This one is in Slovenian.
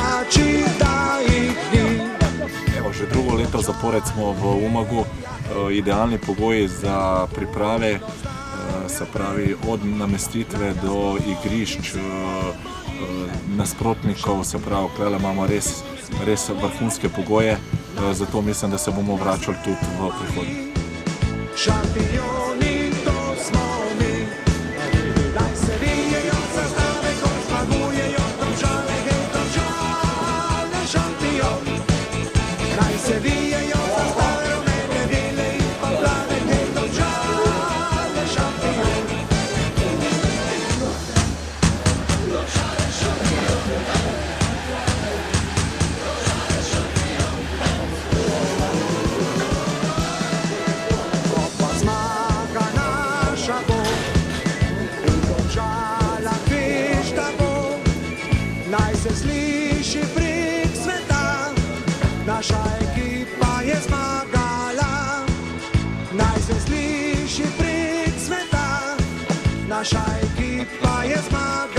znači da ih ni. Evo, že drugo leto zapored smo v Umagu, idealni pogoji za priprave, se pravi od namestitve do igrišč, nasprotnikov, se pravi, tukaj imamo res vrhunske pogoje, zato mislim, da se bomo vračali tudi v prihodnje. Šampioni, to smo mi, naj se vijejo zastave, ko zmagujejo Domžale, hej Domžale, šampion. Naj se vijejo zastave, rumene, bele in plave, hej Domžale, šampion. Naj se sliši prek sveta, naša ekipa je zmagala. Naj se sliši prek sveta, naša ekipa je zmagala.